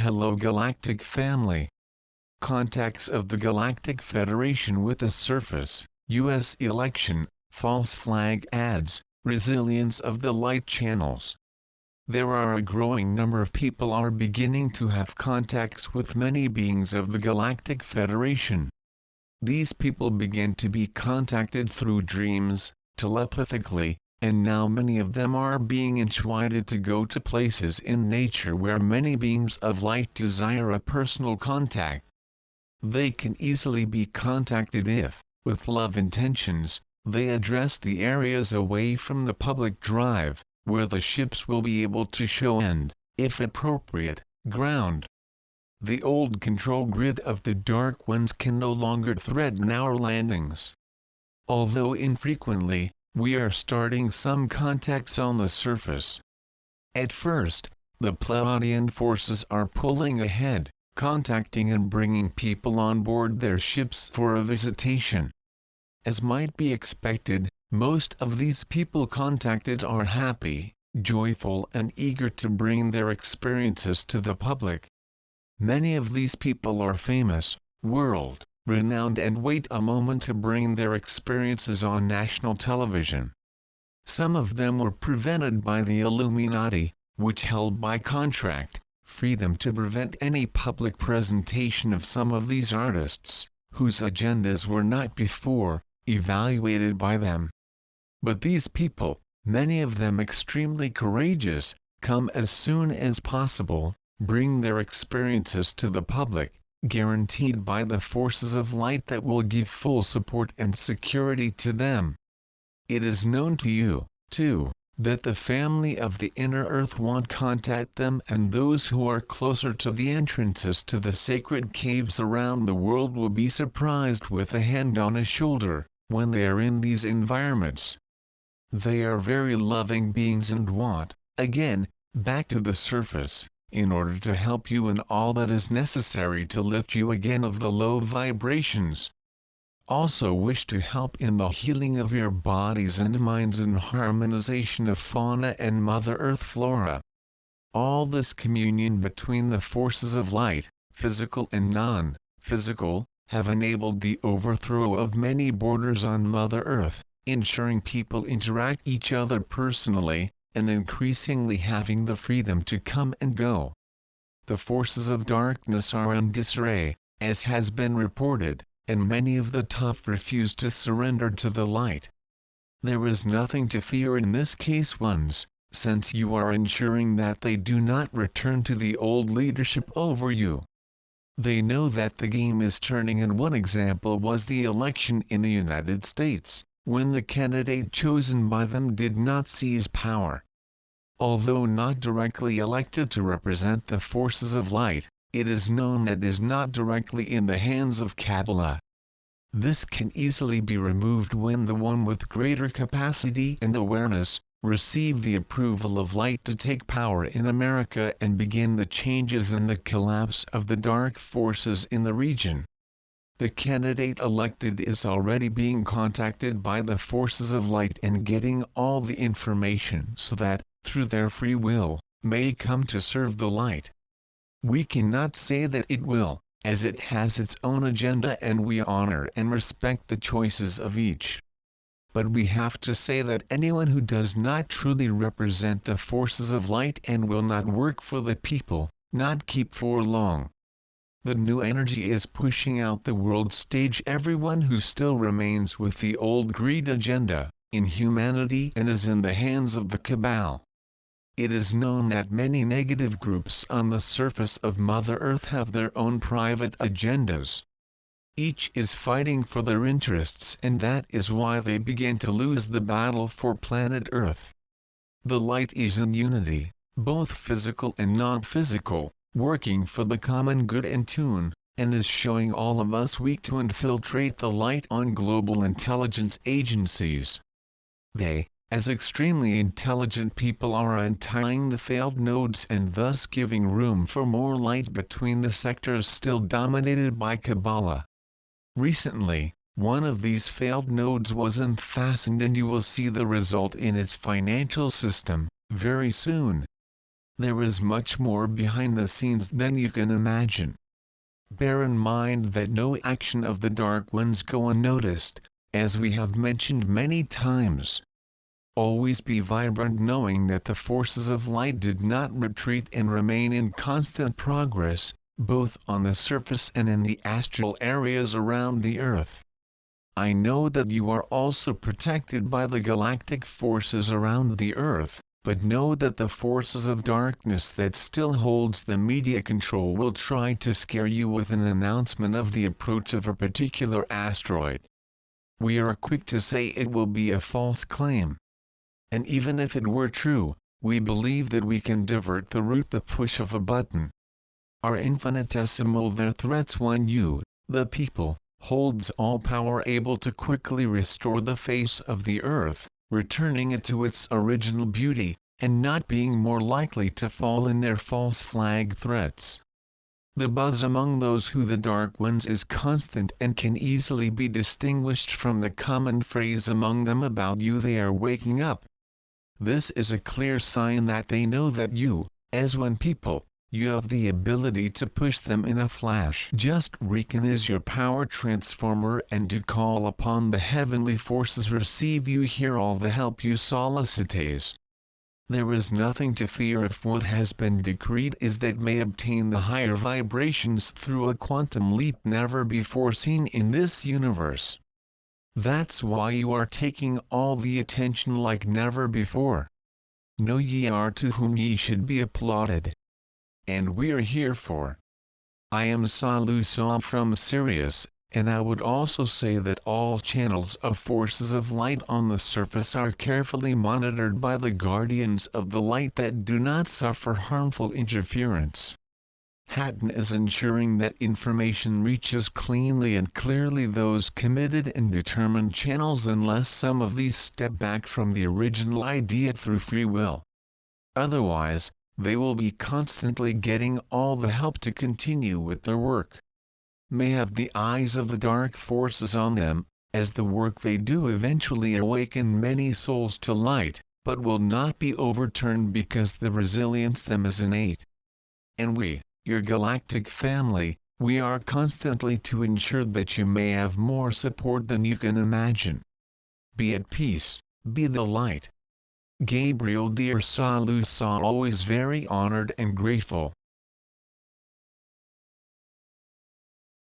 Hello Galactic family. Contacts of the Galactic Federation with the surface, U.S. election, false flag ads, resilience of the light channels. There are a growing number of people are beginning to have contacts with many beings of the Galactic Federation. These people begin to be contacted through dreams, telepathically, and now many of them are being invited to go to places in nature where many beings of light desire a personal contact. They can easily be contacted if, with love intentions, they address the areas away from the public drive, where the ships will be able to show and, if appropriate, ground. The old control grid of the Dark Ones can no longer threaten our landings. Although infrequently, we are starting some contacts on the surface. At first, the Pleiadian forces are pulling ahead, contacting and bringing people on board their ships for a visitation. As might be expected, most of these people contacted are happy, joyful and eager to bring their experiences to the public. Many of these people are famous, world-renowned and wait a moment to bring their experiences on national television. Some of them were prevented by the Illuminati, which held by contract freedom to prevent any public presentation of some of these artists, whose agendas were not before evaluated by them. But these people, many of them extremely courageous, come as soon as possible, bring their experiences to the public, guaranteed by the forces of light that will give full support and security to them. It is known to you, too, that the family of the inner earth won't contact them, and those who are closer to the entrances to the sacred caves around the world will be surprised with a hand on a shoulder when they are in these environments. They are very loving beings and want, again, back to the surface, in order to help you in all that is necessary to lift you again of the low vibrations. Also wish to help in the healing of your bodies and minds and harmonization of fauna and Mother Earth flora. All this communion between the forces of light, physical and non-physical, have enabled the overthrow of many borders on Mother Earth, ensuring people interact each other personally, and increasingly having the freedom to come and go. The forces of darkness are in disarray, as has been reported, and many of the tough refuse to surrender to the light. There is nothing to fear in this case ones, since you are ensuring that they do not return to the old leadership over you. They know that the game is turning, and one example was the election in the United States, when the candidate chosen by them did not seize power. Although not directly elected to represent the forces of light, it is known that is not directly in the hands of Kabbalah. This can easily be removed when the one with greater capacity and awareness receive the approval of light to take power in America and begin the changes and the collapse of the dark forces in the region. The candidate elected is already being contacted by the forces of light and getting all the information so that, through their free will, may come to serve the light. We cannot say that it will, as it has its own agenda and we honor and respect the choices of each. But we have to say that anyone who does not truly represent the forces of light and will not work for the people, not keep for long. The new energy is pushing out the world stage everyone who still remains with the old greed agenda, in humanity and is in the hands of the cabal. It is known that many negative groups on the surface of Mother Earth have their own private agendas. Each is fighting for their interests, and that is why they begin to lose the battle for planet Earth. The light is in unity, both physical and non-physical, working for the common good and tune, and is showing all of us weak to infiltrate the light on global intelligence agencies. They, as extremely intelligent people, are untying the failed nodes and thus giving room for more light between the sectors still dominated by Kabbalah. Recently, one of these failed nodes was unfastened, and you will see the result in its financial system, very soon. There is much more behind the scenes than you can imagine. Bear in mind that no action of the Dark Ones go unnoticed, as we have mentioned many times. Always be vibrant knowing that the forces of light did not retreat and remain in constant progress, both on the surface and in the astral areas around the Earth. I know that you are also protected by the galactic forces around the Earth, but know that the forces of darkness that still holds the media control will try to scare you with an announcement of the approach of a particular asteroid. We are quick to say it will be a false claim. And even if it were true, we believe that we can divert the route the push of a button. Are infinitesimal their threats when you, the people, holds all power able to quickly restore the face of the Earth, returning it to its original beauty, and not being more likely to fall in their false flag threats. The buzz among those who the Dark Ones is constant and can easily be distinguished from the common phrase among them about you they are waking up. This is a clear sign that they know that you, as one people, you have the ability to push them in a flash. Just recognize your power transformer and to call upon the heavenly forces receive you here all the help you solicitates. There is nothing to fear if what has been decreed is that may obtain the higher vibrations through a quantum leap never before seen in this universe. That's why you are taking all the attention like never before. Know ye are to whom ye should be applauded. And we are here for. I am Salu Sa from Sirius, and I would also say that all channels of forces of light on the surface are carefully monitored by the guardians of the light that do not suffer harmful interference. Hatton is ensuring that information reaches cleanly and clearly those committed and determined channels unless some of these step back from the original idea through free will. Otherwise, they will be constantly getting all the help to continue with their work. May have the eyes of the dark forces on them, as the work they do eventually awaken many souls to light, but will not be overturned because the resilience them is innate. And we, your galactic family, we are constantly to ensure that you may have more support than you can imagine. Be at peace, be the light. Gabriel dear Salu Sa always very honored and grateful.